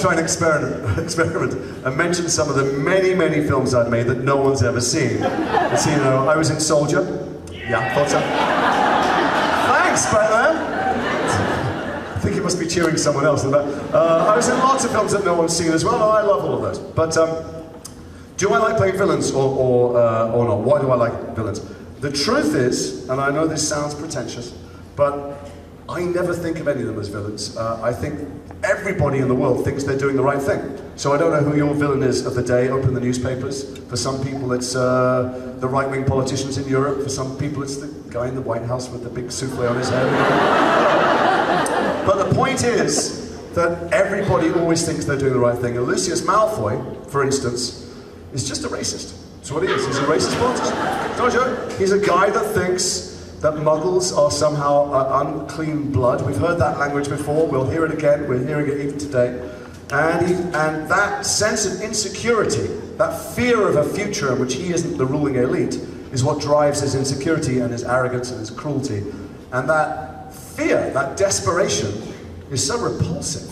try and experiment and mention some of the many, many films I'd made that no one's ever seen. So, you know, I was in Soldier. Yeah, thought so. Thanks, Batman. I think you must be cheering someone else. I was in lots of films that no one's seen as well. I love all of those. But do I like playing villains or not? Why do I like villains? The truth is, and I know this sounds pretentious, but I never think of any of them as villains. I think everybody in the world thinks they're doing the right thing. So I don't know who your villain is of the day. Open the newspapers. For some people it's the right-wing politicians in Europe. For some people it's the guy in the White House with the big souffle on his head. But the point is that everybody always thinks they're doing the right thing. And Lucius Malfoy, for instance, is just a racist. That's what he is. He's a racist politician. No joke. He's a guy that thinks that muggles are somehow unclean blood. We've heard that language before. We'll hear it again. We're hearing it even today. And that sense of insecurity, that fear of a future in which he isn't the ruling elite, is what drives his insecurity and his arrogance and his cruelty. And that fear, that desperation, is so repulsive.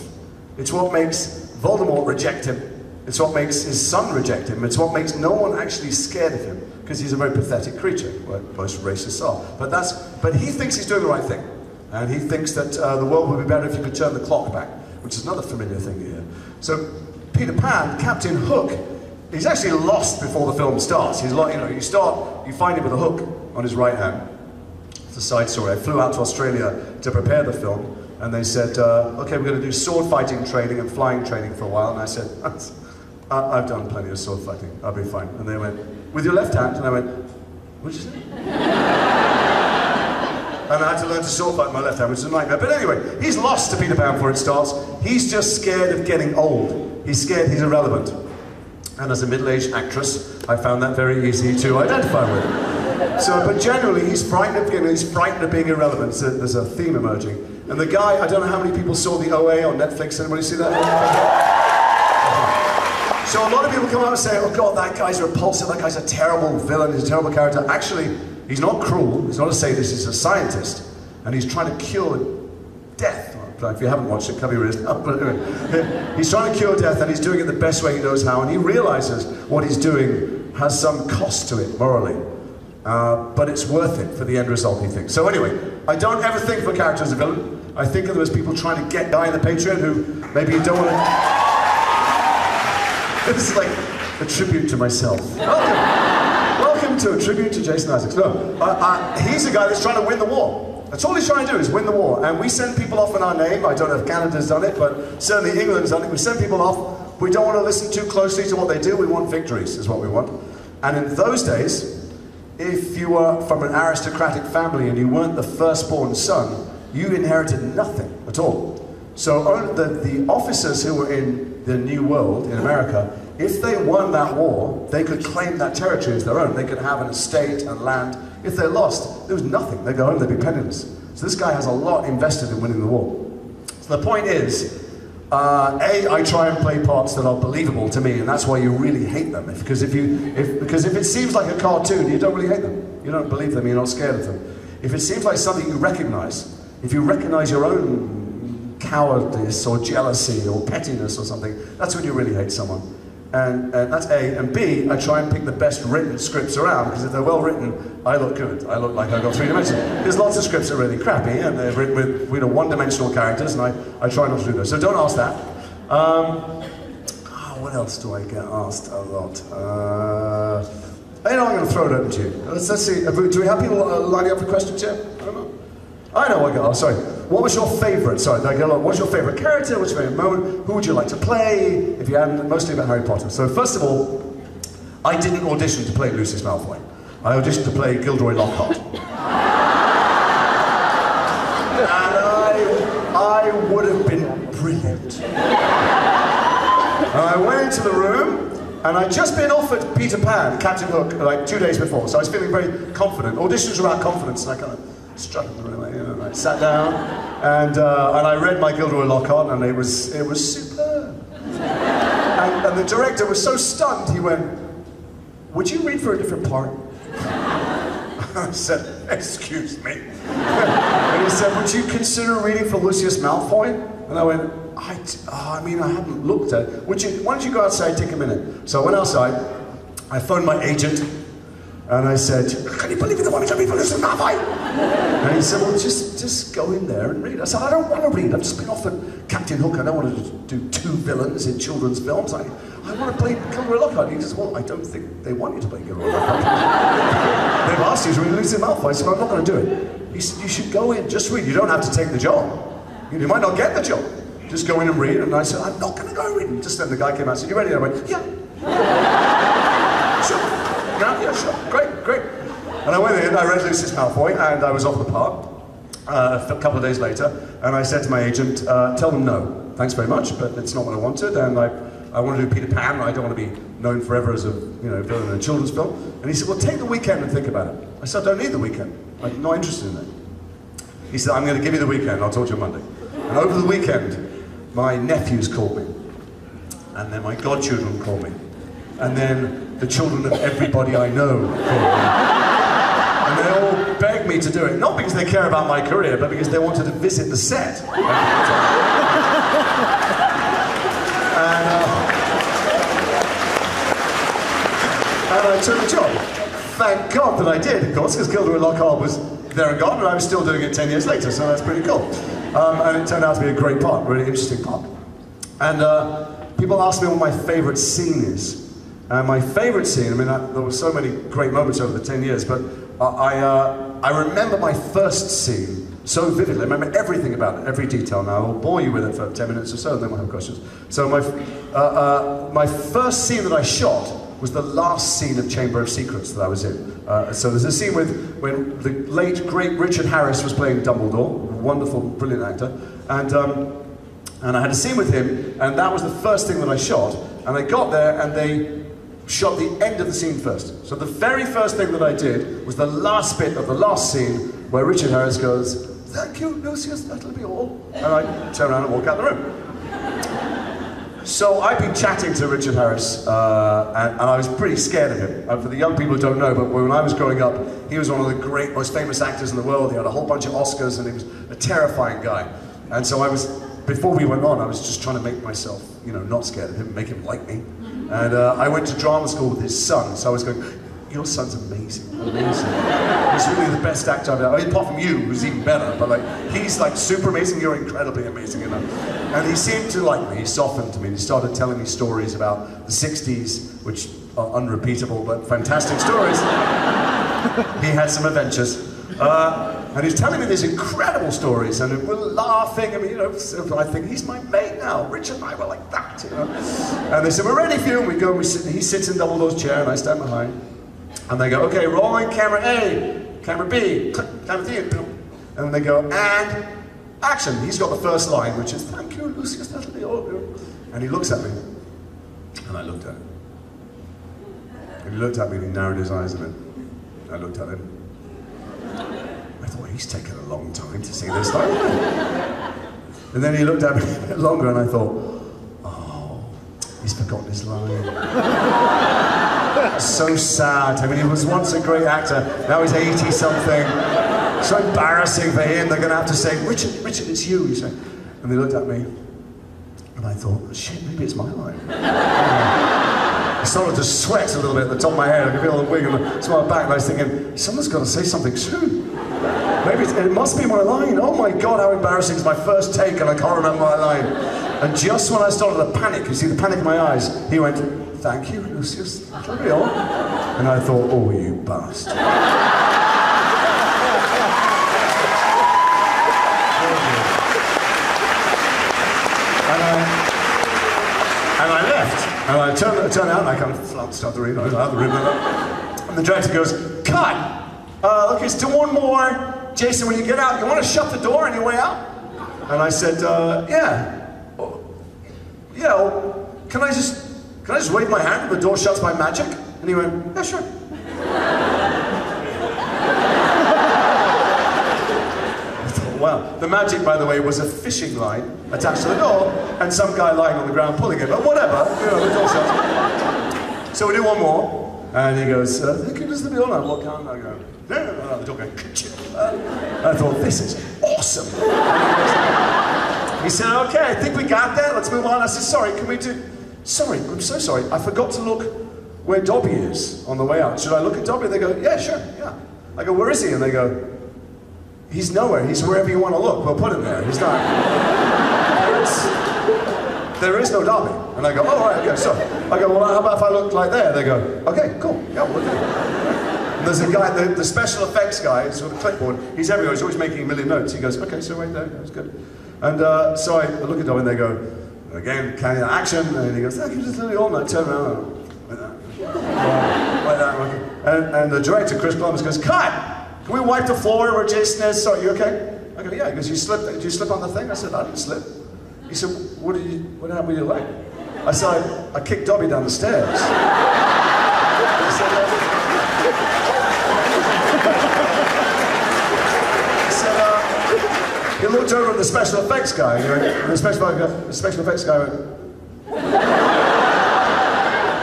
It's what makes Voldemort reject him. It's what makes his son reject him. It's what makes no one actually scared of him, because he's a very pathetic creature, like most racists are. But he thinks he's doing the right thing. And he thinks that the world would be better if you could turn the clock back, which is another familiar thing here. So Peter Pan, Captain Hook, he's actually lost before the film starts. He's like, you find him with a hook on his right hand. It's a side story. I flew out to Australia to prepare the film, and they said, okay, we're going to do sword fighting training and flying training for a while. And I said, I've done plenty of sword fighting, I'll be fine. And they went, with your left hand? And I went, what'd you say? And I had to learn to sword fight with my left hand, which is a nightmare. But anyway, he's lost to Peter Pan before it starts. He's just scared of getting old. He's scared he's irrelevant. And as a middle-aged actress, I found that very easy to identify with. So, but generally, he's frightened of being irrelevant. So there's a theme emerging. And the guy, I don't know how many people saw the OA on Netflix. Anybody see that? So a lot of people come out and say, oh God, that guy's repulsive, that guy's a terrible villain, he's a terrible character. Actually, he's not cruel, he's not a sadist, he's a scientist. And he's trying to cure death. If you haven't watched it, cover your ears up. But anyway, he's trying to cure death, and he's doing it the best way he knows how. And he realizes what he's doing has some cost to it, morally. But it's worth it for the end result, he thinks. So anyway, I don't ever think of a character as a villain. I think of them as people trying to get Guy in the Patriot who maybe don't want to... This is like a tribute to myself. Welcome to a tribute to Jason Isaacs. No, he's a guy that's trying to win the war. That's all he's trying to do, is win the war. And we send people off in our name. I don't know if Canada's done it, but certainly England's done it. We send people off. We don't want to listen too closely to what they do. We want victories, is what we want. And in those days, if you were from an aristocratic family and you weren't the firstborn son, you inherited nothing at all. So the officers who were in the New World, in America, if they won that war, they could claim that territory as their own. They could have an estate and land. If they lost, there was nothing. They'd go home, they'd be penniless. So this guy has a lot invested in winning the war. So the point is, I try and play parts that are believable to me, and that's why you really hate them. Because if it seems like a cartoon, you don't really hate them. You don't believe them, you're not scared of them. If it seems like something you recognize, if you recognize your own cowardice or jealousy or pettiness or something, that's when you really hate someone. And that's A. And B, I try and pick the best written scripts around, because if they're well written, I look good. I look like I've got 3 dimensions. There's lots of scripts that are really crappy, and they're written with one-dimensional characters, and I try not to do those. So don't ask that. What else do I get asked a lot? I'm going to throw it open to you. Let's see. Do we have people lining up for questions yet? I don't know. I know what I got. Oh, sorry. What was your favourite? Sorry, I get a lot. What's your favourite character? What's your favourite moment? Who would you like to play? If you hadn't, mostly about Harry Potter. So first of all, I didn't audition to play Lucius Malfoy. I auditioned to play Gilderoy Lockhart. And I would have been brilliant. And I went into the room, and I'd just been offered Peter Pan, Captain Hook, like 2 days before. So I was feeling very confident. Auditions are about confidence, and I kind of strutted the room, and I sat down, and I read my Gilderoy Lockhart, and it was superb. And the director was so stunned, he went, "Would you read for a different part?" I said, "Excuse me." And he said, "Would you consider reading for Lucius Malfoy?" And I went, I mean, I hadn't looked at it. Why don't you go outside, take a minute? So I went outside, I phoned my agent, and I said, can you believe the one who people listen to Malfoy? And he said, well, just go in there and read. I said, I don't want to read. I've just been offered Captain Hook. I don't want to do 2 villains in children's films. I want to play Gabriel Lorca. He says, well, I don't think they want you to play Gabriel Lorca. They've asked you to read Lucius Malfoy. I said, I'm not going to do it. He said, you should go in, just read. You don't have to take the job. You might not get the job. Just go in and read. And I said, I'm not going to go and read. And just then the guy came out and said, you ready? And I went, yeah. Sure. Yeah, sure. Great. And I went in, I read Lucius Malfoy, and I was off the park a couple of days later. And I said to my agent, tell them no. Thanks very much, but it's not what I wanted. And I want to do Peter Pan. I don't want to be known forever as a villain in a children's film. And he said, well, take the weekend and think about it. I said, I don't need the weekend. I'm not interested in it. He said, I'm going to give you the weekend. I'll talk to you Monday. And over the weekend, my nephews called me. And then my godchildren called me. And then the children of everybody I know called me. And they all begged me to do it. Not because they care about my career, but because they wanted to visit the set. And I took the job. Thank God that I did, of course, because Gabriel Lorca was there and gone, and I was still doing it 10 years later, so that's pretty cool. And it turned out to be a great part, really interesting part. And people ask me what my favourite scene is. And my favourite scene, I mean, there were so many great moments over the 10 years, but I remember my first scene so vividly. I remember everything about it, every detail. Now, I'll bore you with it for 10 minutes or so, and then we'll have questions. So my first scene that I shot was the last scene of Chamber of Secrets that I was in. So there's a scene when the late, great Richard Harris was playing Dumbledore, a wonderful, brilliant actor, and I had a scene with him, and that was the first thing that I shot, and I got there, and they shot the end of the scene first. So the very first thing that I did was the last bit of the last scene where Richard Harris goes, thank you, Lucius, that'll be all. And I turn around and walk out the room. So I've been chatting to Richard Harris, and I was pretty scared of him. For the young people who don't know, but when I was growing up, he was one of the great, most famous actors in the world. He had a whole bunch of Oscars, and he was a terrifying guy. And so before we went on, I was just trying to make myself, not scared of him, make him like me. And I went to drama school with his son, so I was going, your son's amazing. He's really the best actor I've ever. I mean, apart from you, who's even better, but he's super amazing, you're incredibly amazing. And he seemed to like me, he softened to me, and he started telling me stories about the 60s, which are unrepeatable, but fantastic stories. He had some adventures. And he's telling me these incredible stories, and we're laughing. I mean, I think he's my mate now. Richard and I were like that, And they said, we're ready for you. And we go, and he sits in Dumbledore's chair, and I stand behind. And they go, okay, rolling camera A, camera B, camera C. And they go, and action. He's got the first line, which is, thank you, Lucius, that'll be all. And he looks at me, and I looked at him. And he looked at me, and he narrowed his eyes a bit. I looked at him. I thought, he's taken a long time to see this line. And then he looked at me a bit longer, and I thought, oh, he's forgotten his line. So sad. I mean, he was once a great actor. Now he's 80-something. So embarrassing for him. They're going to have to say, Richard, it's you, he said. And they looked at me, and I thought, shit, maybe it's my line. I started to sweat a little bit at the top of my head. I could feel the wing on the top of my back, and I was thinking, someone's got to say something soon. Maybe it must be my line. Oh my God, how embarrassing. It's my first take, and I can't remember my line. And just when I started to panic, you see the panic in my eyes, he went, thank you, Lucius, that'll be all. And I thought, oh, you bastard. And I left. And I turned out, and I kind of flounced out the room, and the director goes, cut! Look, it's to one more. Jason, when you get out, you want to shut the door on your way out? And I said, yeah. Yeah, well, can I just wave my hand and the door shuts by magic? And he went, yeah, sure. I thought, wow. The magic, by the way, was a fishing line attached to the door, and some guy lying on the ground pulling it, but whatever, the door shuts. So we do one more. And he goes, thank you, Mr. Bill. And I walk out and I go, no, the door going, I thought, this is awesome. He said, okay, I think we got that. Let's move on. I said, sorry, can we do... Sorry, I'm so sorry. I forgot to look where Dobby is on the way out. Should I look at Dobby? They go, yeah, sure, yeah. I go, where is he? And they go, he's nowhere. He's wherever you want to look. We'll put him there. He's not. There is no Dobby. And I go, oh, right, okay, so. I go, well, how about if I look like there? They go, okay, cool, yeah, we'll do it. And there's a guy, the special effects guy, he's with a clipboard, he's everywhere, he's always making a million notes. He goes, okay, so right there, that's good. And so I look at Dobby and they go, again, action, and he goes, thank you, just let me on. I turn around, like that. Like that. And the director, Chris Columbus, goes, cut! Can we wipe the floor where Jason is? Sorry, you okay? I go, yeah. He goes, did you slip on the thing? I said, I didn't slip. He said, what happened with your leg? I said, I kicked Dobby down the stairs. He said, he looked over at the special effects guy, and the special effects guy went,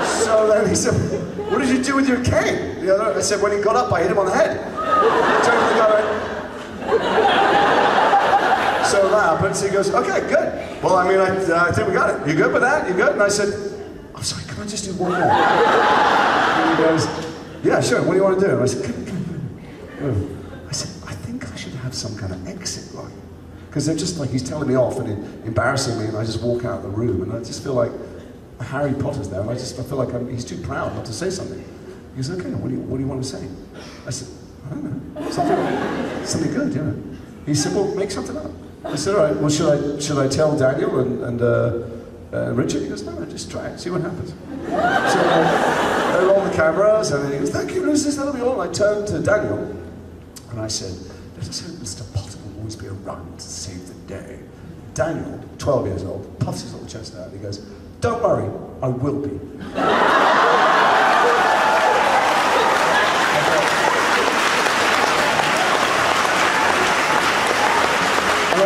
so then he said, what did you do with your cane? I said, when he got up, I hit him on the head. Turned to the guy, so that happens, he goes, okay, good. Well, I mean, I think we got it. You good with that? You good? And I said, I'm sorry, can I just do one more? And he goes, yeah, sure, what do you want to do? And I said, I think I should have some kind of exit line. Because they're just like, he's telling me off and embarrassing me, and I just walk out of the room, and I just feel like Harry Potter's there, and I feel like he's too proud not to say something. He goes, okay, what do you want to say? I said, I don't know, something good, you know. He said, well, make something up. I said, all right, well, should I tell Daniel and Richard? He goes, no, just try it, see what happens. So they roll the cameras, and he goes, thank you, Lucius, that'll be all. And I turned to Daniel, and I said, let's hope Mr. Potter will always be around to save the day. Daniel, 12 years old, puffs his little chest out, and he goes, don't worry, I will be. And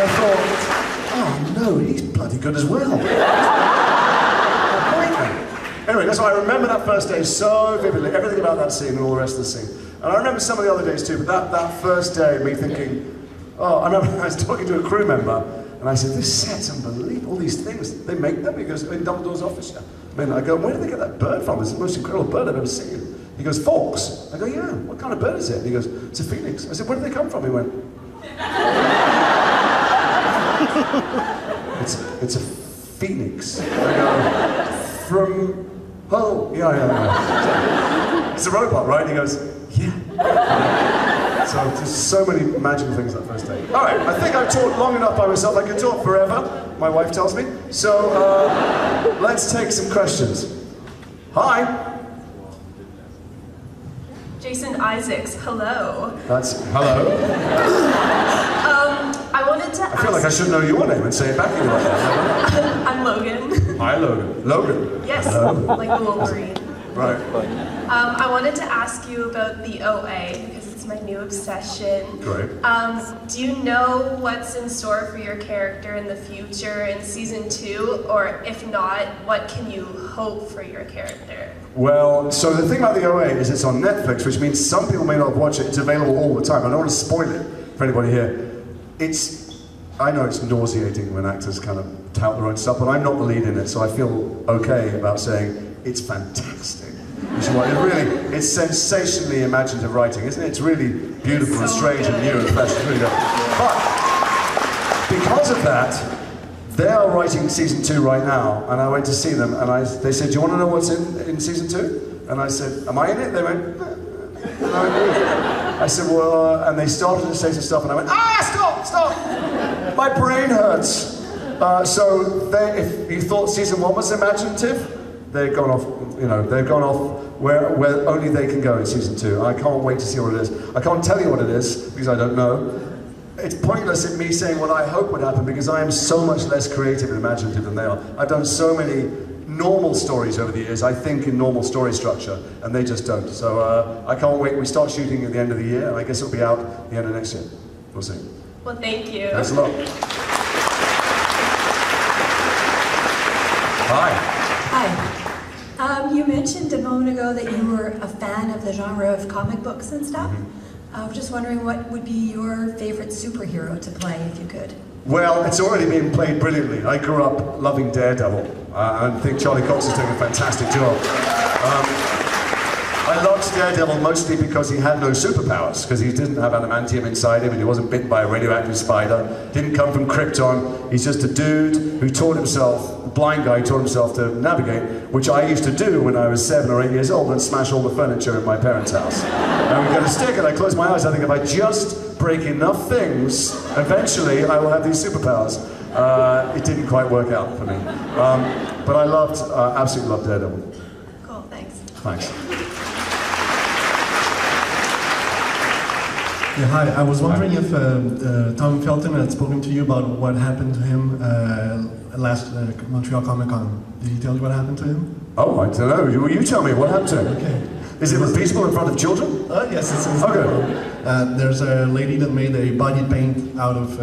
I thought, oh no, he's bloody good as well. Anyway, that's why I remember that first day so vividly, everything about that scene and all the rest of the scene. And I remember some of the other days too, but that first day, me thinking, oh, I remember I was talking to a crew member, and I said, this set's unbelievable, all these things, they make them? He goes, in Dumbledore's office, yeah. I mean, I go, where did they get that bird from? It's the most incredible bird I've ever seen. He goes, Fawkes. I go, yeah, what kind of bird is it? And he goes, it's a phoenix. I said, where did they come from? He went, it's a phoenix. I go, from, oh, yeah. It's a robot, right? He goes, yeah. So there's so many magical things that first day. All right, I think I've talked long enough by myself. I could talk forever, my wife tells me. So let's take some questions. Hi. Jason Isaacs, hello. That's hello. I wanted to ask... I feel like I should know your name and say it back to you like that. I'm Logan. Hi, Logan. Logan. Yes, hello. like the Wolverine. Right. I wanted to ask you about the OA, because it's my new obsession. Great. Do you know what's in store for your character in the future in season 2? Or if not, what can you hope for your character? Well, so the thing about the OA is it's on Netflix, which means some people may not watch it. It's available all the time. I don't want to spoil it for anybody here. I know it's nauseating when actors kind of tout their own stuff, but I'm not the lead in it, so I feel okay about saying it's fantastic. Which is what it's sensationally imaginative writing, isn't it? It's really beautiful and strange and new and fresh. It's really good. But because of that, they are writing season 2 right now, and I went to see them, and they said, do you want to know what's in season 2? And I said, am I in it? They went, I said, well, and they started to say some stuff, and I went, stop! My brain hurts. So if you thought season 1 was imaginative, they've gone off where only they can go in season 2. I can't wait to see what it is. I can't tell you what it is, because I don't know. It's pointless in me saying what I hope would happen, because I am so much less creative and imaginative than they are. I've done so many normal stories over the years. I think in normal story structure, and they just don't. So I can't wait. We start shooting at the end of the year, and I guess it'll be out at the end of next year. We'll see. Well, thank you. Thanks a lot. Hi. You mentioned a moment ago that you were a fan of the genre of comic books and stuff. I was just wondering what would be your favorite superhero to play, if you could. Well, it's already been played brilliantly. I grew up loving Daredevil. I think Charlie Cox is doing a fantastic job. I loved Daredevil mostly because he had no superpowers, because he didn't have adamantium inside him and he wasn't bitten by a radioactive spider, didn't come from Krypton. He's just a dude who taught himself, a blind guy who taught himself to navigate, which I used to do when I was 7 or 8 years old and smash all the furniture in my parents' house. And we get a stick and I close my eyes, I think if I just break enough things, eventually I will have these superpowers. It didn't quite work out for me. But I absolutely loved Daredevil. Cool, thanks. Thanks. Yeah, hi. I was wondering if Tom Felton had spoken to you about what happened to him last Montreal ComicCon. Did he tell you what happened to him? Oh, I don't know. You tell me, what happened to him? Okay. Is it repeatable in front of children? Yes, it's okay. There's a lady that made a body paint out of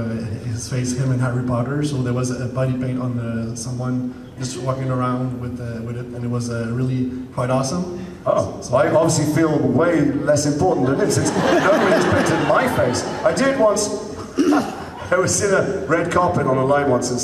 his face, him and Harry Potter. So there was a body paint on someone just walking around with it, and it was really quite awesome. Oh, so I obviously feel way less important than this. Nobody has painted my face. I did once. I was in a red carpet on a line once, and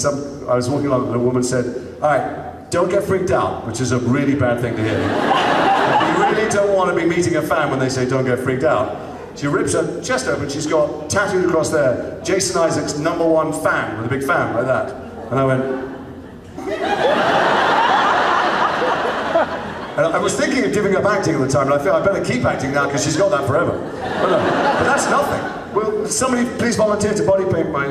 I was walking along, and a woman said, "All right, don't get freaked out," which is a really bad thing to hear. You really don't want to be meeting a fan when they say, "Don't get freaked out." She rips her chest open. She's got tattooed across there, Jason Isaacs' #1 fan, with a big fan like that. And I went. And I was thinking of giving up acting at the time, and I feel I better keep acting now because she's got that forever. But that's nothing. Will somebody please volunteer to body paint my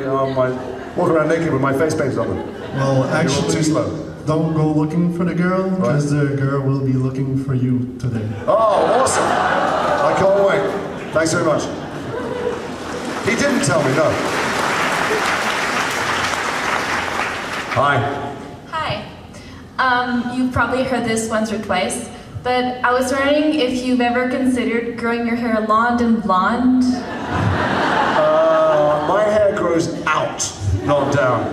walk around naked with my face painted on them? Well, actually, too slow. Don't go looking for the girl, because the girl will be looking for you today. Oh, awesome! I can't wait. Thanks very much. He didn't tell me, no. Hi. You've probably heard this once or twice, but I was wondering if you've ever considered growing your hair long and blonde? My hair grows out, not down.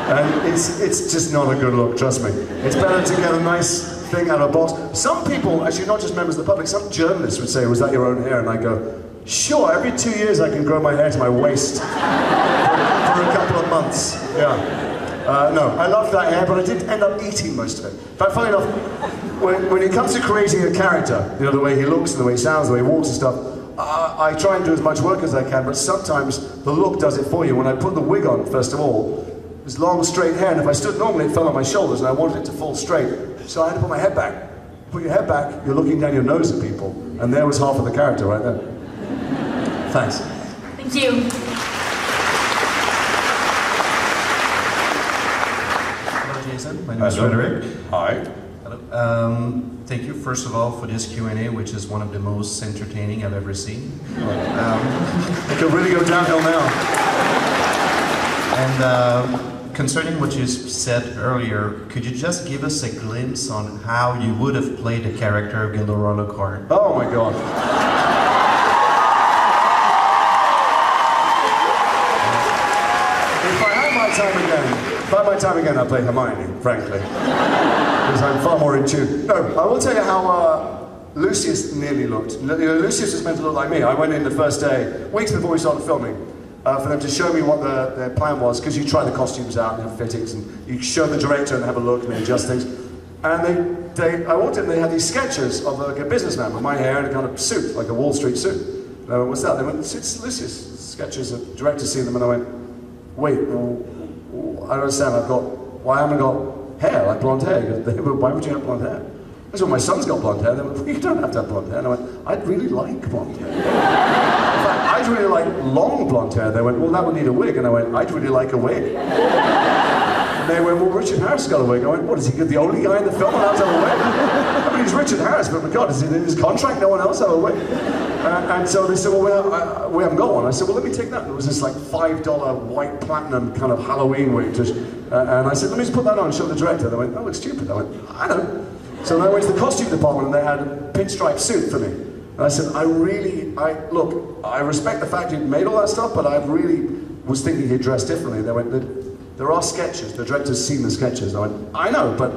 And it's just not a good look, trust me. It's better to get a nice thing out of a box. Some people, actually not just members of the public, some journalists would say, "Was that your own hair?" And I go, "Sure, every 2 years I can grow my hair to my waist for a couple of months." Yeah. No, I loved that hair, but I did end up eating most of it. But funny enough, when it comes to creating a character, you know, the way he looks and the way he sounds, the way he walks and stuff, I try and do as much work as I can, but sometimes the look does it for you. When I put the wig on, first of all, it was long, straight hair, and if I stood normally, it fell on my shoulders, and I wanted it to fall straight. So I had to put my head back. Put your head back, you're looking down your nose at people, and there was half of the character right there. Thanks. Thank you. My name is Frederick. Hi. Hello. Thank you, first of all, for this Q&A, which is one of the most entertaining I've ever seen. It could really go downhill now. And concerning what you said earlier, could you just give us a glimpse on how you would have played the character of Gabriel Lorca? Oh my God. If I had my time again, I'd play Hermione, frankly. Because I'm far more in tune. No, I will tell you how Lucius nearly looked. Lucius was meant to look like me. I went in the first day, weeks before we started filming, for them to show me what their plan was, because you try the costumes out and have fittings, and you show the director and have a look and they adjust things. And I walked in and they had these sketches of like a businessman with my hair and a kind of suit, like a Wall Street suit. And I went, "What's that?" They went, "It's Lucius." Sketches, the director seen them, and I went, "Wait, I don't understand, why haven't I got hair, like blonde hair?" He goes, "Why would you have blonde hair?" I said, "Well, my son's got blonde hair." They went, "Well, you don't have to have blonde hair." And I went, "I'd really like blonde hair." In fact, I'd really like long blonde hair. They went, "Well, that would need a wig." And I went, "I'd really like a wig." And they went, "Well, Richard Harris got a wig." I went, "What, is he the only guy in the film that has a wig?" I mean, he's Richard Harris, but my God, is it in his contract no one else have a wig? And so they said, "Well, we haven't got one." I said, "Well, let me take that." And it was this like $5 white platinum kind of Halloween wig. And I said, "Let me just put that on and show the director." They went, "Oh, it's stupid." I went, "I know." So then I went to the costume department and they had a pinstripe suit for me. And I said, look, I respect the fact you made all that stuff, but I really was thinking he'd dress differently. They went, "There are sketches, the director's seen the sketches." I went, "I know, but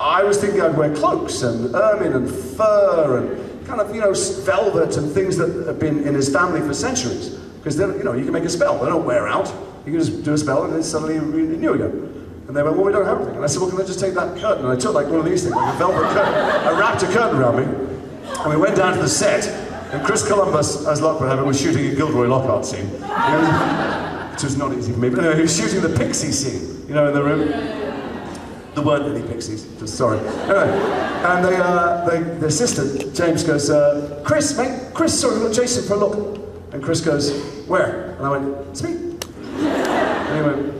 I was thinking I'd wear cloaks and ermine and fur and kind of, you know, velvet and things that have been in his family for centuries. Because, you know, you can make a spell, they don't wear out. You can just do a spell and then suddenly you're new again. And they went, well, we don't have anything. And I said, well, can I just take that curtain? And I took like one of these things, like a velvet curtain. I wrapped a curtain around me, and we went down to the set, and Chris Columbus, as luck would have it, was shooting a Gilderoy Lockhart scene. Which was not easy for me, but anyway, he was shooting the pixie scene, you know, in the room. There weren't any pixies, just sorry. Anyway, and the assistant, James, goes, Chris, mate, Chris, sorry, we've got Jason for a look. And Chris goes, where? And I went, it's me. And he went,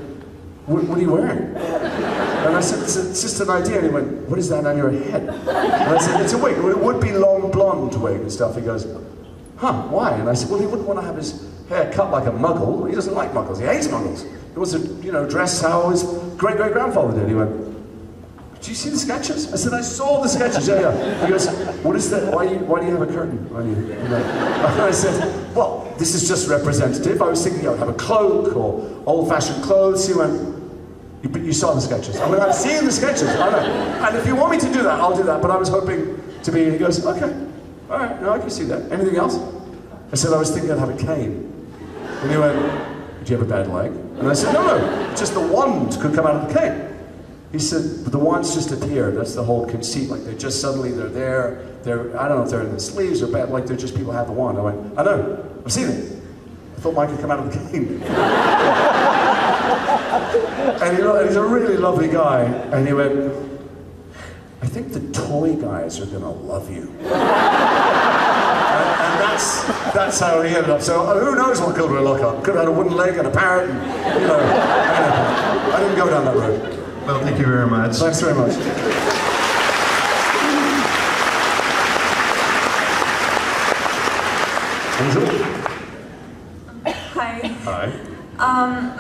what are you wearing? And I said, it's just an idea. And he went, what is that on your head? And I said, it's a wig. It would be long blonde wig and stuff. He goes, huh, why? And I said, well, he wouldn't want to have his hair cut like a muggle. He doesn't like muggles. He hates muggles. He wants to, you know, dress how his great-great-grandfather did. He went, did you see the sketches? I said, I saw the sketches, yeah. He goes, what is that? Why do you have a curtain on you? You know? And I said, well, this is just representative. I was thinking I would have a cloak or old-fashioned clothes. He went, but you saw the sketches. I mean, I've seen the sketches, I know. And if you want me to do that, I'll do that. But I was hoping to be, he goes, okay, all right, no, I can see that. Anything else? I said, I was thinking I'd have a cane. And he went, do you have a bad leg? And I said, no, just the wand could come out of the cane. He said, but the wands just appear. That's the whole conceit. Like they just suddenly, they're there. I don't know if they're in the sleeves or bad, like they're just people have the wand. I went, I know, I've seen it. I thought mine could come out of the cane. And you know, he's a really lovely guy. And he went, I think the toy guys are gonna love you. and that's how he ended up. So who knows what Gilderoy Lockhart could have had a wooden leg and a parrot, and you know. I didn't go down that road. Well, thank you very much. Thanks very much. Hi. Hi.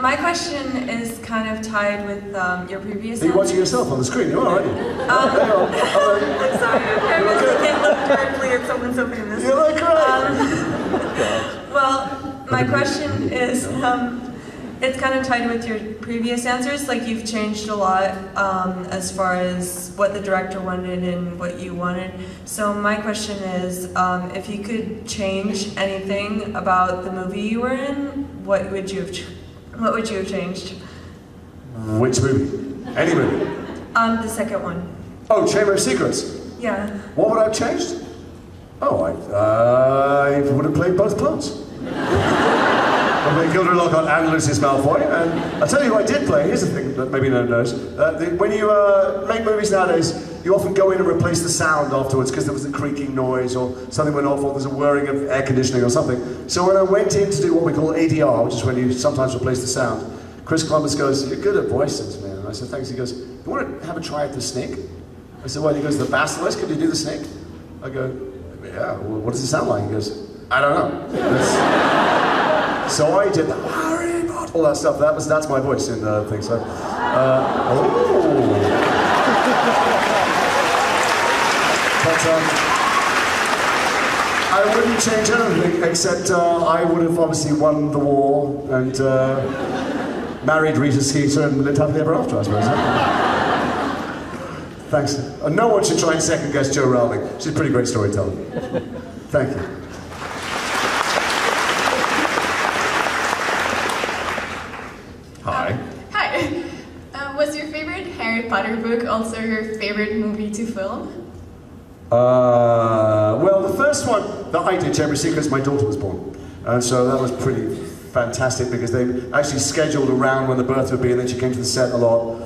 My question is kind of tied with your previous. Are you watching yourself on the screen? You are, aren't you? I'm sorry, I can't look directly at someone so famous. You look great. Well, my question is, it's kind of tied with your previous answers. Like you've changed a lot as far as what the director wanted and what you wanted. So my question is, if you could change anything about the movie you were in, what would you have changed? Which movie? Any movie? The second one. Oh, Chamber of Secrets. Yeah. What would I have changed? Oh, I would have played both parts. I played Gilderoy Lockhart and Lucius Malfoy, and I'll tell you who I did play. Here's the thing that maybe no one knows. When you make movies nowadays, you often go in and replace the sound afterwards because there was a creaking noise or something went off or there's a whirring of air conditioning or something. So when I went in to do what we call ADR, which is when you sometimes replace the sound, Chris Columbus goes, you're good at voices, man. And I said, thanks. He goes, you want to have a try at the snake? I said, what? He goes, the basilisk, could you do the snake? I go, yeah, well, what does it sound like? He goes, I don't know. So I did the Harry Burton, all that stuff. That's my voice in the thing. So, But I wouldn't change anything except I would have obviously won the war and married Rita Skeeter and lived happily ever after, I suppose. Thanks. No one should try and second guess Jo Rowling. She's a pretty great storyteller. Thank you. Hi. Hi. Was your favorite Harry Potter book also your favorite movie to film? Well, the first one that I did, Chamber of Secrets, my daughter was born. And so that was pretty fantastic because they actually scheduled around when the birth would be, and then she came to the set a lot.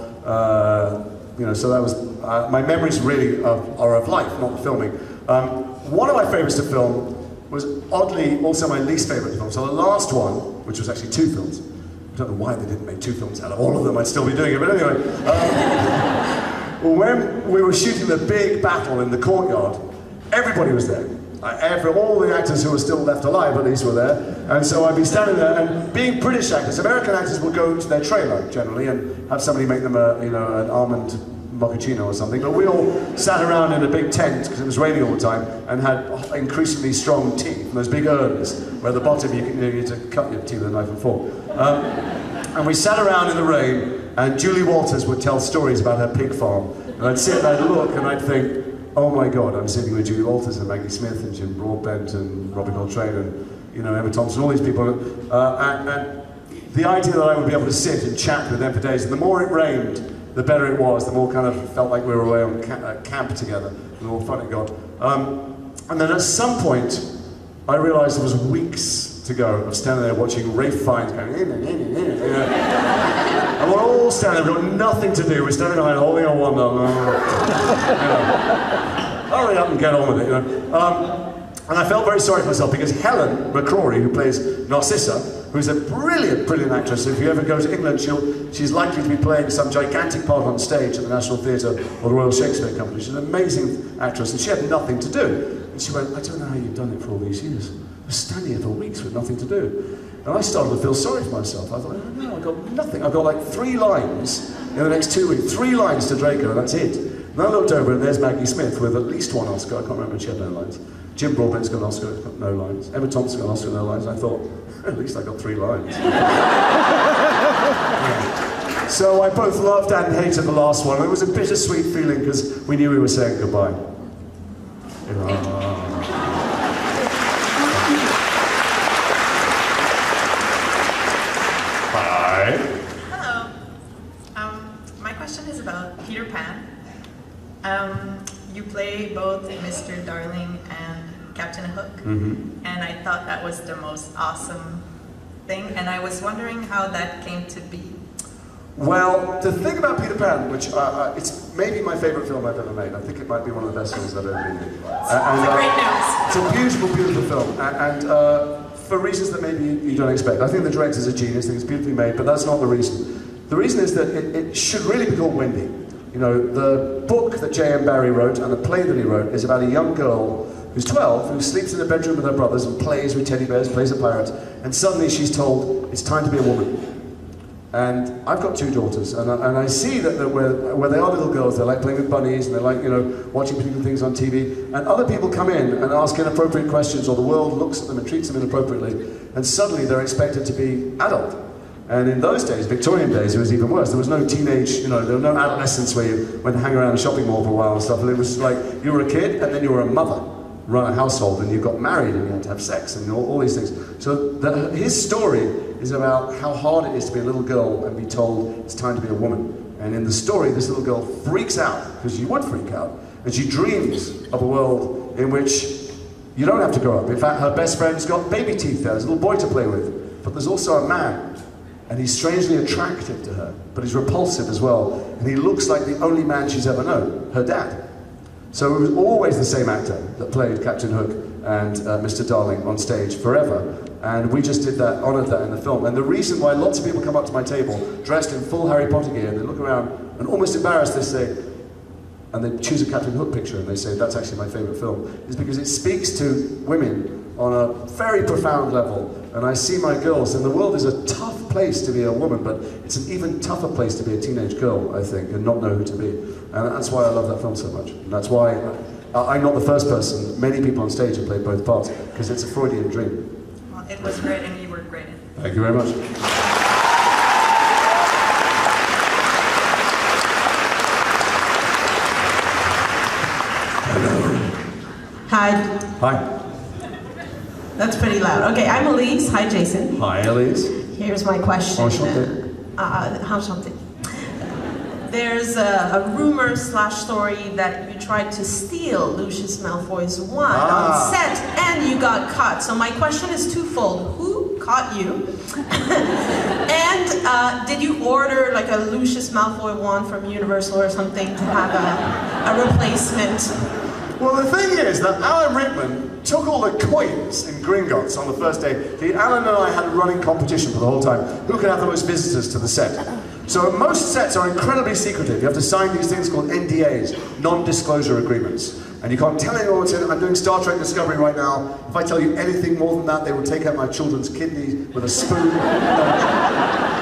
You know, so that was, my memories really are of life, not filming. One of my favorites to film was oddly also my least favorite film. So the last one, which was actually 2 films, I don't know why they didn't make 2 films out of all of them, I'd still be doing it, but anyway. When we were shooting the big battle in the courtyard, everybody was there. All the actors who were still left alive at least were there. And so I'd be standing there, and being British actors, American actors would go to their trailer generally and have somebody make them an almond mochaccino or something. But we all sat around in a big tent, because it was raining all the time, and had increasingly strong teeth, and those big urns, where at the bottom you had to cut your teeth with a knife and fork. And we sat around in the rain, and Julie Walters would tell stories about her pig farm. And I'd sit and I'd look and I'd think, oh my God, I'm sitting with Julie Walters and Maggie Smith and Jim Broadbent and Robbie Coltrane and, you know, Emma Thompson, all these people. And the idea that I would be able to sit and chat with them for days, and the more it rained, the better it was, the more kind of felt like we were away on camp together, the more fun it got. And then at some point, I realized there was weeks to go of standing there watching Rafe Fiennes going, and we're all standing there, we've got nothing to do, we're standing behind holding our wand up, hurry up and get on with it, and I felt very sorry for myself because Helen McCrory, who plays Narcissa, who's a brilliant, brilliant actress. If you ever go to England, she's likely to be playing some gigantic part on stage at the National Theatre or the Royal Shakespeare Company. She's an amazing actress, and she had nothing to do. And she went, I don't know how you've done it for all these years. I was standing here for weeks with nothing to do. And I started to feel sorry for myself. I thought, oh no, I got nothing. I got like 3 lines in the next 2 weeks. 3 lines to Draco, and that's it. And I looked over, and there's Maggie Smith with at least 1 Oscar. I can't remember, she had no lines. Jim Broadbent's got an Oscar, he's got no lines. Emma Thompson got an Oscar, no lines. And I thought, at least I got 3 lines. Yeah. So I both loved and hated the last one. It was a bittersweet feeling because we knew we were saying goodbye. Hi. Hello. My question is about Peter Pan. You play both Mr. Darling and Captain Hook, and I thought that was the most awesome thing, and I was wondering how that came to be. Well, the thing about Peter Pan, which it's maybe my favourite film I've ever made. I think it might be one of the best films I've ever made. Great news. It's a beautiful, beautiful film, and for reasons that maybe you don't expect. I think the director's a genius, I think it's beautifully made, but that's not the reason. The reason is that it should really be called Wendy. You know, the book that J.M. Barrie wrote and the play that he wrote is about a young girl who's 12, who sleeps in a bedroom with her brothers and plays with teddy bears, plays a pirate, and suddenly she's told it's time to be a woman. And I've got 2 daughters, and I see that where they are little girls, they like playing with bunnies, and they like, you know, watching particular things on TV, and other people come in and ask inappropriate questions, or the world looks at them and treats them inappropriately, and suddenly they're expected to be adult. And in those days, Victorian days, it was even worse. There was no teenage, you know, there was no adolescence where you went to hang around a shopping mall for a while and stuff, and it was like, you were a kid, and then you were a mother, run a household, and you got married, and you had to have sex, and all these things. So his story is about how hard it is to be a little girl and be told it's time to be a woman. And in the story, this little girl freaks out, because you would freak out, and she dreams of a world in which you don't have to grow up. In fact, her best friend's got baby teeth there, there's a little boy to play with, but there's also a man. And he's strangely attractive to her, but he's repulsive as well. And he looks like the only man she's ever known, her dad. So it was always the same actor that played Captain Hook and Mr. Darling on stage forever. And we just did that, honoured that in the film. And the reason why lots of people come up to my table dressed in full Harry Potter gear, and they look around and almost embarrassed, they say, and they choose a Captain Hook picture and they say, that's actually my favourite film, is because it speaks to women on a very profound level. And I see my girls, and the world is a tough place to be a woman, but it's an even tougher place to be a teenage girl, I think, and not know who to be. And that's why I love that film so much. And that's why I'm not the first person. Many people on stage have played both parts, because it's a Freudian dream. Well, it was great, and you were great. Thank you very much. Hi. Hi. That's pretty loud. Okay, I'm Elise. Hi, Jason. Hi, Elise. Here's my question. Enchanté. There's a rumor / story that you tried to steal Lucius Malfoy's wand on set, and you got caught. So my question is twofold. Who caught you? And did you order like a Lucius Malfoy wand from Universal or something to have a replacement? Well, the thing is that Alan Rickman took all the coins in Gringotts on the first day. Alan and I had a running competition for the whole time. Who could have the most visitors to the set? So most sets are incredibly secretive. You have to sign these things called NDAs, non-disclosure agreements. And you can't tell anyone what's in it. I'm doing Star Trek Discovery right now. If I tell you anything more than that, they will take out my children's kidneys with a spoon.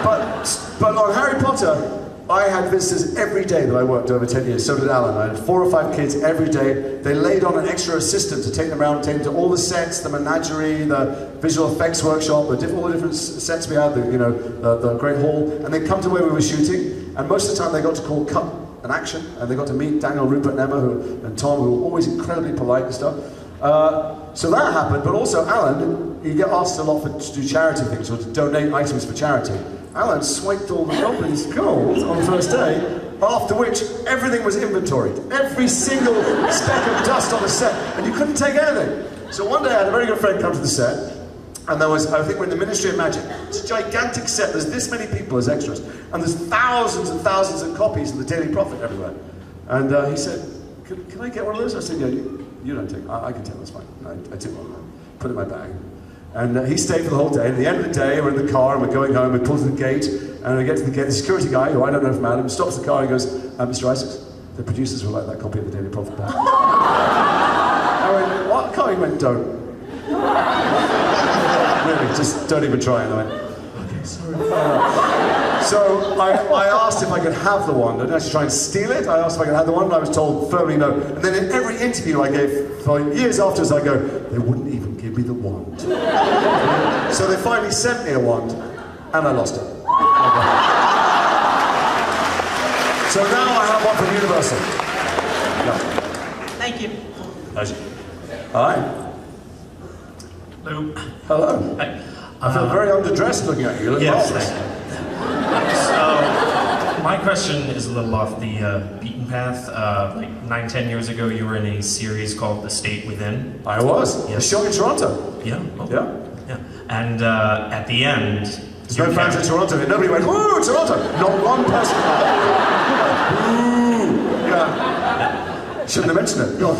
But on Harry Potter, I had visitors every day that I worked over 10 years, so did Alan. I had 4 or 5 kids every day. They laid on an extra assistant to take them around, take them to all the sets, the menagerie, the visual effects workshop, all the different sets we had, the Great Hall, and they'd come to where we were shooting, and most of the time they got to call cut and action, and they got to meet Daniel, Rupert, and Emma, and Tom, who were always incredibly polite and stuff. So that happened, but also Alan, you get asked a lot to do charity things or to donate items for charity. Alan swiped all the Robin's gold on the first day, after which everything was inventoried. Every single speck of dust on the set, and you couldn't take anything. So one day I had a very good friend come to the set, and there was, I think we're in the Ministry of Magic. It's a gigantic set, there's this many people as extras, and there's thousands and thousands of copies of the Daily Prophet everywhere. And he said, can I get one of those? I said, yeah, you don't take, I can take, that's fine. I took one of them, put it in my bag. And he stayed for the whole day. At the end of the day, we're in the car and we're going home, we pull to the gate, and we get to the gate, the security guy, who I don't know from Adam, stops the car and goes, Mr. Isaacs, the producers will like that copy of the Daily Prophet back. I went, what? He went, don't. Really, just don't even try. And I went, okay, sorry. So I asked if I could have the wand. I didn't actually try and steal it. I asked if I could have the wand, and I was told firmly no. And then in every interview I gave for years afterwards, I go, they wouldn't even give me the wand. So they finally sent me a wand, and I lost it. So now I have one from Universal. Yeah. Thank you. Hi. Hello. Hello. Hi. I feel very underdressed looking at you. You look marvelous. So, my question is a little off the beaten path. Like 9-10 years ago, you were in a series called The State Within. I was. Yes. The show in Toronto. Yeah. Oh. Yeah. And at the end, there's no fans in Toronto. And nobody went, woo, Toronto. Not one person. Woo. Yeah. Shouldn't have mentioned it. Go on.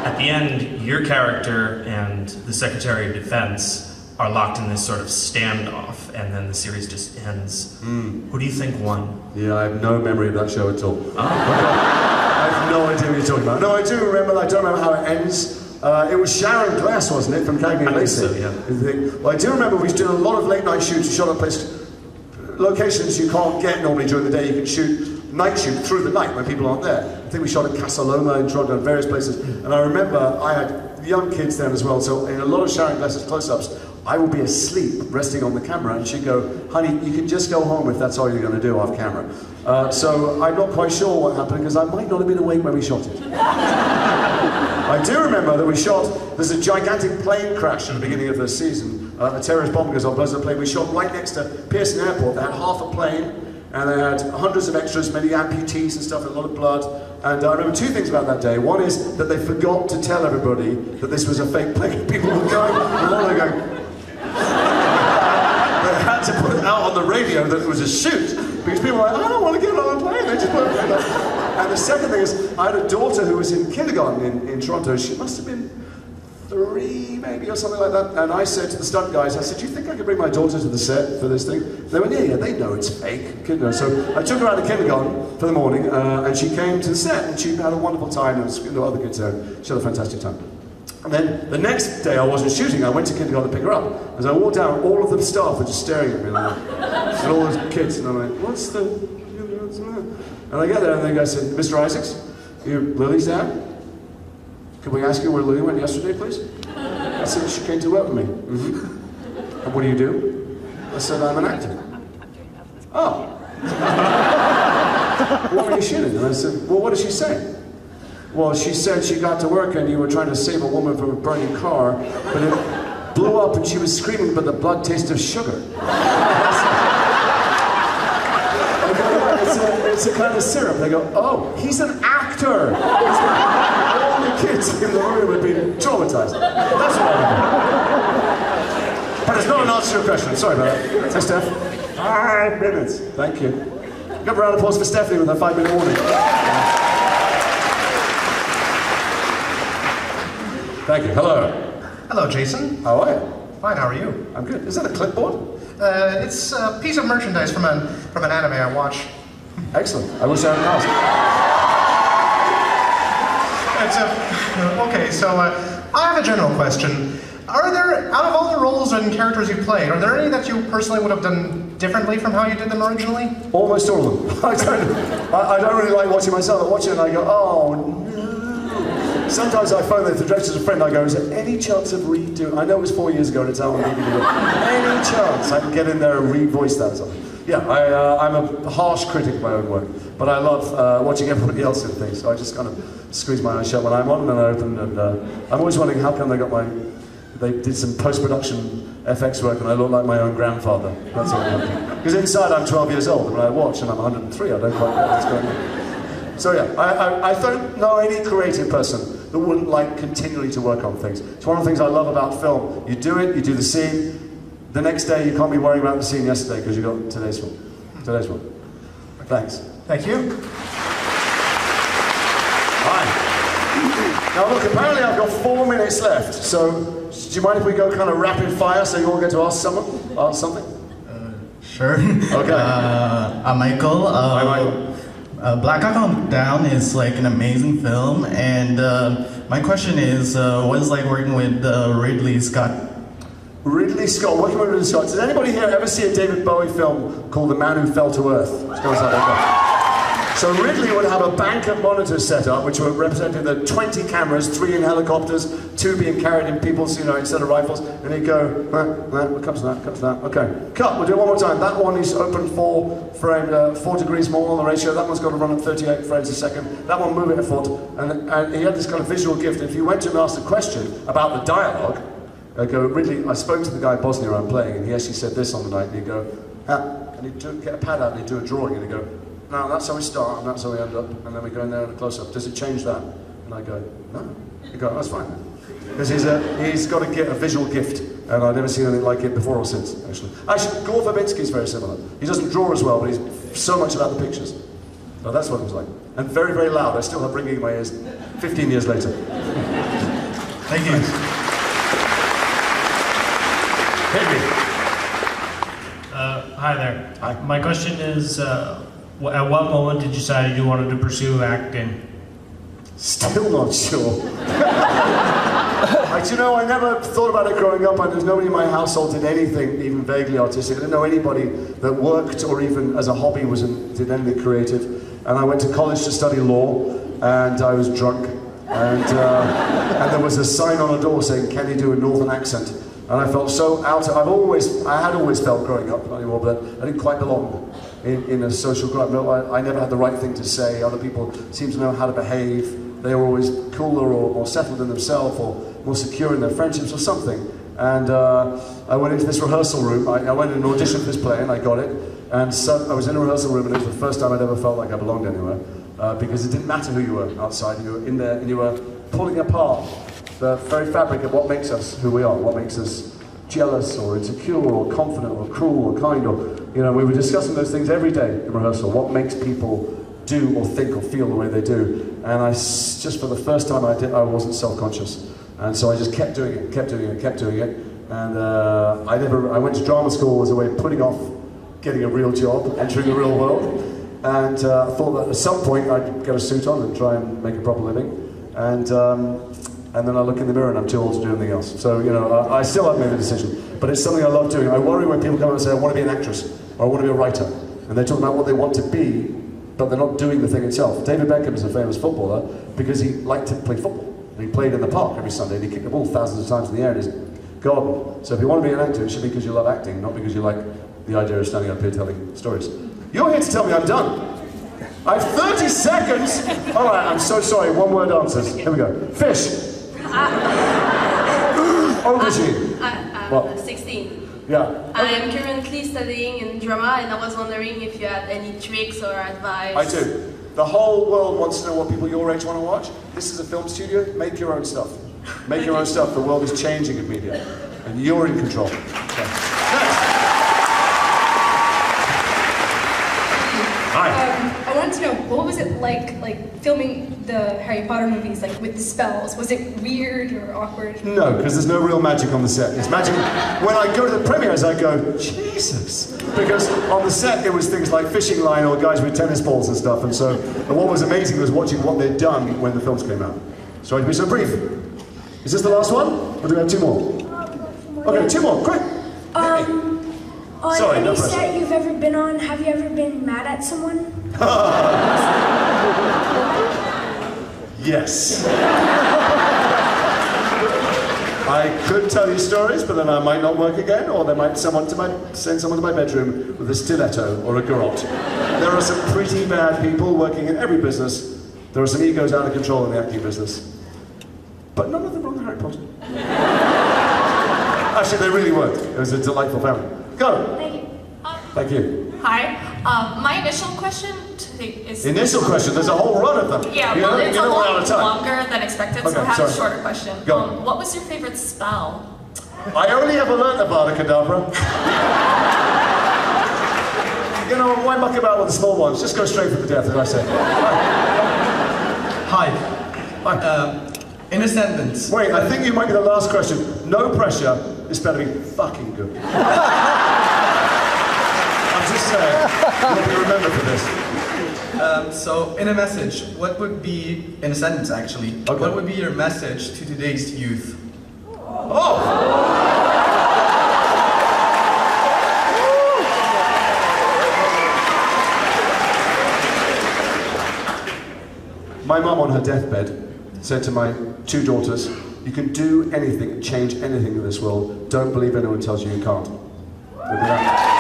At the end, your character and the Secretary of Defense are locked in this sort of standoff, and then the series just ends. Who do you think won? Yeah, I have no memory of that show at all. Oh. I have no idea what you're talking about. No, I do remember. I don't remember how it ends. It was Sharon Glass, wasn't it, from Cagney and Lacey? So, yeah. Well, I do remember we did a lot of late night shoots. We shot at locations you can't get normally during the day. You can night shoot through the night when people aren't there. I think we shot at Casa Loma in Toronto and various places. And I remember I had young kids then as well, so in a lot of Sharon Glass's close-ups, I would be asleep, resting on the camera, and she'd go, honey, you can just go home if that's all you're going to do off camera. So I'm not quite sure what happened, because I might not have been awake when we shot it. I do remember that we shot, there's a gigantic plane crash at the beginning of the season. A terrorist bomb goes off, blows up a plane. We shot right next to Pearson Airport. They had half a plane, and they had hundreds of extras, many amputees and stuff, and a lot of blood. And I remember two things about that day. One is that they forgot to tell everybody that this was a fake plane. People were going, and one were going, they had to put it out on the radio that it was a shoot, because people were like, I don't want to get on a plane. They just put it out. And the second thing is, I had a daughter who was in kindergarten in Toronto. She must have been 3 maybe or something like that, and I said to the stunt guys, I said, do you think I could bring my daughter to the set for this thing? They went, yeah, they know it's fake. So I took her out of kindergarten for the morning, and she came to the set, and she had a wonderful time, and the other kids there. She had a fantastic time. And then the next day I wasn't shooting, I went to kindergarten to pick her up. As I walked down, all of the staff were just staring at me like that. And all those kids, and I'm like, what's the matter? And I get there, and the guy said, Mr. Isaacs, Lily's dad? Could we ask you where Lily went yesterday, please? I said, she came to work with me. Mm-hmm. And what do you do? I said, I'm an actor. Oh. What were you shooting? And I said, well, what did she say? Well, she said she got to work and you were trying to save a woman from a burning car, but it blew up and she was screaming, but the blood tasted of sugar. It's a kind of syrup. They go, oh, he's an actor. All the kids in the room would be traumatized. That's what I mean. But it's not an answer to your question. Sorry about that. Hi, Steph. 5 minutes. Thank you. Give a round of applause for Stephanie with her 5-minute warning. Thank you. Hello. Hello, Jason. How are you? Fine, how are you? I'm good. Is that a clipboard? It's a piece of merchandise from an anime I watch. Excellent. I wish I hadn't asked. Okay, so I have a general question. Are there, out of all the roles and characters you played, are there any that you personally would have done differently from how you did them originally? Almost all of them. I don't really like watching myself. I watch it and I go, oh no. Sometimes I phone the director's a friend, I go, is there any chance of redo? I know it was 4 years ago and it's out on DVD. Any chance I can get in there and re-voice that or something? Yeah, I'm a harsh critic of my own work. but I love watching everybody else in things. So I just kind of squeeze my eyes shut when I'm on, and then I open, and I'm always wondering how come they did some post-production FX work and I look like my own grandfather. That's all. Because inside I'm 12 years old, and when I watch and I'm 103, I don't quite get what's going on. So yeah, I don't know any creative person that wouldn't like continually to work on things. It's one of the things I love about film. You do it, you do the scene, the next day you can't be worrying about the scene yesterday because you got today's one. Today's one. Thanks. Thank you. Hi. Now look, apparently I've got 4 minutes left, so do you mind if we go kind of rapid fire so you all get to ask something? Sure. Okay. I'm Michael. Hi, Michael. Black Hawk Down is like an amazing film, and my question is, what is it like working with Ridley Scott? Ridley Scott, working with Ridley Scott. Does anybody here ever see a David Bowie film called The Man Who Fell to Earth? Let's go inside that. So Ridley would have a bank of monitors set up, which were representing the 20 cameras, 3 in helicopters, 2 being carried in people's, instead of rifles, and he'd go, comes to that, okay. Cut, we'll do it one more time. That one is open 4 degrees more on the ratio. That one's got to run at 38 frames a second. That one, move it a foot. And he had this kind of visual gift. If you went to him and asked a question about the dialogue, I go, Ridley, I spoke to the guy in Bosnia I'm playing, and he actually said this on the night, and he'd go, and he'd get a pad out, and he'd do a drawing, and he'd go, no, that's how we start, and that's how we end up, and then we go in there and a close-up. Does it change that? And I go, no. He'd go, that's fine. Because he's got a visual gift, and I've never seen anything like it before or since, actually. Actually, Gore Verbinski's very similar. He doesn't draw as well, but he's so much about the pictures. So that's what it was like. And very, very loud. I still have ringing in my ears 15 years later. Thank you. Hit me. Hi there. Hi. My question is, at what moment did you decide you wanted to pursue acting? Still not sure. I never thought about it growing up. There's nobody in my household did anything even vaguely artistic. I didn't know anybody that worked or even as a hobby did anything creative. And I went to college to study law, and I was drunk. And there was a sign on a door saying, "Can you do a northern accent?" And I felt so out. I had always felt growing up, not anymore, but I didn't quite belong in a social group. No, I never had the right thing to say. Other people seemed to know how to behave. They were always cooler or more settled in themselves or more secure in their friendships or something. And I went into this rehearsal room. I went in an audition for this play and I got it. And so I was in a rehearsal room and it was the first time I'd ever felt like I belonged anywhere. Because it didn't matter who you were outside. You were in there and you were pulling apart the very fabric of what makes us who we are, what makes us jealous or insecure or confident or cruel or kind or, we were discussing those things every day in rehearsal. What makes people do or think or feel the way they do. And just for the first time I wasn't self-conscious. And so I just kept doing it. And I went to drama school as a way of putting off getting a real job, entering the real world. And I thought that at some point I'd get a suit on and try and make a proper living. And then I look in the mirror and I'm too old to do anything else. So, I still haven't made the decision. But it's something I love doing. I worry when people come and say, I want to be an actress, or I want to be a writer. And they talk about what they want to be, but they're not doing the thing itself. David Beckham is a famous footballer because he liked to play football. And he played in the park every Sunday and he kicked the ball thousands of times in the air in his garden. So if you want to be an actor, it should be because you love acting, not because you like the idea of standing up here telling stories. You're here to tell me I'm done. I have 30 seconds! All right, I'm so sorry, one-word answers. Here we go. Fish. Aubergine. I'm 16. Yeah. I am currently studying in drama, and I was wondering if you had any tricks or advice. I do. The whole world wants to know what people your age want to watch. This is a film studio. Make your own stuff. Make your own stuff. The world is changing in media, and you're in control. Okay. Hi. I wanted to know, what was it like filming the Harry Potter movies, with the spells? Was it weird or awkward? No, because there's no real magic on the set. It's magic. When I go to the premieres, I go, Jesus! Because on the set, it was things like fishing line or guys with tennis balls and stuff. And what was amazing was watching what they'd done when the films came out. Sorry to be so brief. Is this the last one? Or do we have 2 more? Okay, 2 more, quick! On Sorry, any no pressure. set you've ever been on, have you ever been mad at someone? Yes. I could tell you stories, but then I might not work again, or they might send someone to my bedroom with a stiletto or a garrote. There are some pretty bad people working in every business. There are some egos out of control in the acting business. But none of them were on Harry Potter. Actually, they really weren't. It was a delightful family. Go. Thank you. Thank you. Hi. My initial question is... Initial question? There's a whole run of them. Yeah, you well, know, it's you a know we're out lot of time. longer than expected, so Okay, I have sorry. a shorter question. Go. What was your favorite spell? I only ever learned Avada Kedavra. You know, why muck about with the small ones? Just go straight for the death, as I say. Hi. In a sentence. Wait, I think you might be the last question. No pressure. This better be fucking good. I'm just saying. You'll be remembered for this. So, in a message, what would be, in a sentence actually, what would be your message to today's youth? Oh! My mum on her deathbed said to my 2 daughters, you can do anything, change anything in this world. Don't believe anyone tells you you can't. Look at that.